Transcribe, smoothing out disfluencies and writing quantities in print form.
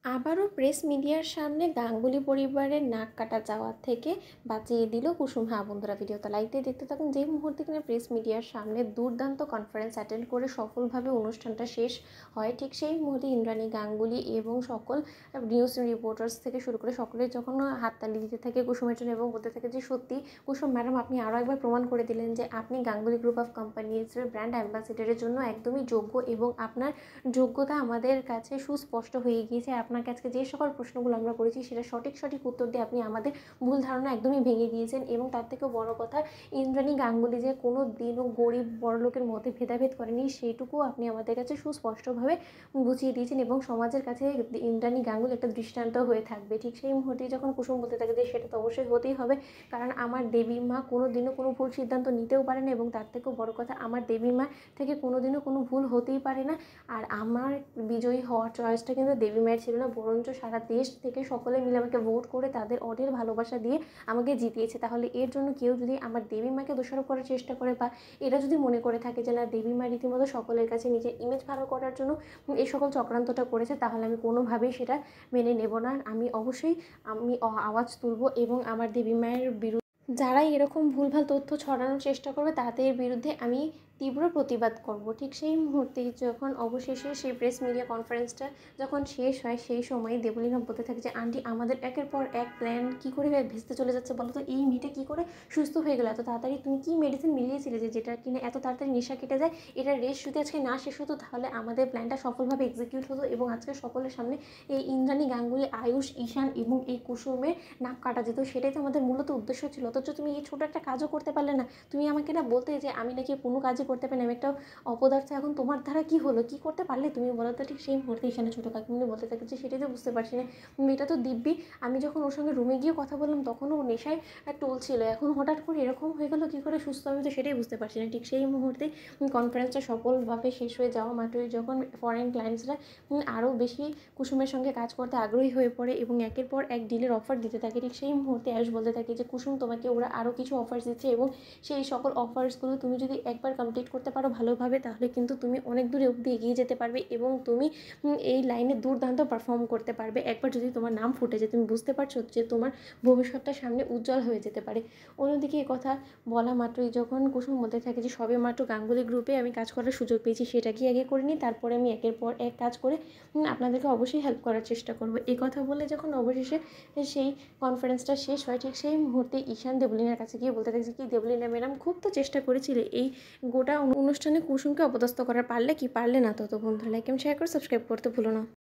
আবারও প্রেস মিডিয়ার সামনে গাঙ্গুলি পরিবারের নাক কাটা যাওয়ার থেকে বাঁচিয়ে দিল কুসুম। হ্যাঁ বন্ধুরা, ভিডিওটা লাইক দিয়ে দেখতে থাকুন। যেই মুহূর্তে কিনা প্রেস মিডিয়ার সামনে দুর্দান্ত কনফারেন্স অ্যাটেন্ড করে সফলভাবে অনুষ্ঠানটা শেষ হয়, ঠিক সেই মুহূর্তে ইন্দ্রাণী গাঙ্গুলি এবং সকল নিউজ রিপোর্টার্স থেকে শুরু করে সকলে যখন হাততালি দিতে থাকে কুসুমের জন্য এবং বলতে থাকে যে সত্যি কুসুম ম্যাডাম, আপনি আরও একবার প্রমাণ করে দিলেন যে আপনি গাঙ্গুলি গ্রুপ অফ কোম্পানিজের ব্র্যান্ড অ্যাম্বাসেডারের জন্য একদমই যোগ্য এবং আপনার যোগ্যতা আমাদের কাছে সুস্পষ্ট হয়ে গিয়েছে। আপনাকে আজকে যে সকল প্রশ্নগুলো আমরা করেছি সেটা সঠিক উত্তর দিয়ে আপনি আমাদের ভুল ধারণা একদমই ভেঙে দিয়েছেন। এবং তার থেকেও বড় কথা, ইন্দ্রাণী গাঙ্গুলি যে কোনো দিনও গরিব বড়লোকের মধ্যে ভেদাভেদ করেনি সেইটুকুও আপনি আমাদের কাছে সুস্পষ্টভাবে বুঝিয়ে দিয়েছেন এবং সমাজের কাছে ইন্দ্রাণী গাঙ্গুলি একটা দৃষ্টান্ত হয়ে থাকবে। ঠিক সেই মুহূর্তে যখন কুসুম বলতে থাকে যে সেটা তো অবশ্যই হতেই হবে, কারণ আমার দেবী মা কোনো দিনও কোনো ভুল সিদ্ধান্ত নিতেও পারে না এবং তার থেকেও বড় কথা, আমার দেবী মা থেকে কোনো দিনও কোনো ভুল হতেই পারে না। আর আমার বিজয়ী হওয়ার চয়েসটা কিন্তু দেবী মায়ের ছিল না, বরঞ্চ সারা দেশ থেকে সকলে মিলে আমাকে ভোট করে তাদের অঢেল ভালোবাসা দিয়ে আমাকে জিতিয়েছে। তাহলে এর জন্য কেউ যদি আমার দেবী মাকে দোষারোপ করার চেষ্টা করে বা এরা যদি মনে করে থাকে যে না, দেবী মা রীতিমতো সকলের কাছে নিজের ইমেজ ভালো করার জন্য এই সকল চক্রান্তটা করেছে, তাহলে আমি কোনোভাবেই সেটা মেনে নেব না। আমি অবশ্যই আওয়াজ তুলব এবং আমার দেবী মায়ের বিরুদ্ধে যারাই এরকম ভুলভাল তথ্য ছড়ানোর চেষ্টা করবে তাদের বিরুদ্ধে আমি তীব্র প্রতিবাদ করব। ঠিক সেই মুহূর্তেই যখন অবশেষে সেই প্রেস মিডিয়া কনফারেন্সটা যখন শেষ হয়, সেই সময় দেবলীনা বলতে থাকে যে আন্টি, আমাদের একের পর এক প্ল্যান কী করে ভেস্তে চলে যাচ্ছে বলো তো। এই মেয়েটা কী করে সুস্থ হয়ে গেলো এত তাড়াতাড়ি? তুমি কি মেডিসিন মিলিয়েছিলে যে যেটা কিনা এত তাড়াতাড়ি নেশা কেটে যায়? এটার রেস যদি আজকে না শেষ হতো তাহলে আমাদের প্ল্যানটা সফলভাবে এক্সিকিউট হতো এবং আজকে সকলের সামনে এই ইন্দ্রাণী গাঙ্গুলি, আয়ুষ, ঈশান এবং এই কুসুমের নাক কাটা যেত। সেটাই তো আমাদের মূলত উদ্দেশ্য ছিল। অথচ তুমি এই ছোটো একটা কাজও করতে পারলে না। তুমি আমাকে না বলতে যে আমি নাকি কোনো কাজই করতে পারি না, আমি একটা অপদার্থ। এখন তোমার দ্বারা কী হলো, কী করতে পারলে তুমি বলো তো? ঠিক সেই মুহূর্তে এখানে ছোটো কাকিমণি বলতে থাকে যে সেটাই তো বুঝতে পারছি না, মেয়েটা তো দিব্যি। আমি যখন ওর সঙ্গে রুমে গিয়ে কথা বললাম তখনও ও নেশায় টলছিল, এখন হঠাৎ করে এরকম হয়ে গেলো কী করে সুস্থ? আমি তো সেটাই বুঝতে পারছি না। ঠিক সেই মুহূর্তে কনফারেন্সটা সফলভাবে শেষ হয়ে যাওয়া মাত্রই যখন ফরেন ক্লায়েন্টসরা আরও বেশি কুসুমের সঙ্গে কাজ করতে আগ্রহী হয়ে পড়ে এবং একের পর এক ডিলের অফার দিতে থাকে, ঠিক সেই মুহূর্তে আয়ুষ বলতে থাকে যে কুসুম, তোমাকে ওরা আরও কিছু অফার্স দিচ্ছে এবং সেই সকল অফার্সগুলো তুমি যদি একবার কমপ্লিট করতে পারো ভালোভাবে, তাহলে কিন্তু তুমি অনেক দূরে অবধি এগিয়ে যেতে পারবে এবং তুমি এই লাইনে দুর্দান্ত পারফর্ম করতে পারবে। একবার যদি তোমার নাম ফুটে যায়, তুমি বুঝতে পারছো যে তোমার ভবিষ্যৎটা সামনে উজ্জ্বল হয়ে যেতে পারে। অন্যদিকে এ কথা বলা মাত্রই যখন কুসুম বলতে থাকে যে সবে মাত্র গাঙ্গুলি গ্রুপে আমি কাজ করার সুযোগ পেয়েছি, সেটা কি আগে করিনি? তারপরে আমি একের পর এক কাজ করে আপনাদেরকে অবশ্যই হেল্প করার চেষ্টা করব। এই কথা বলে যখন অবশেষে সেই কনফারেন্সটা শেষ হয়, ঠিক সেই মুহূর্তে ঈশান দেবলীনার কাছে গিয়ে বলতে থাকে কি, দেবলীনা ম্যাডাম, খুব তো চেষ্টা করেছিলে এই গোটা অনুষ্ঠানে কুসুমকে অপদস্থ করার, পারলে কি পারলে না? তো বন্ধুরা, লাইক এবং শেয়ার করে সাবস্ক্রাইব করতে ভুলো না।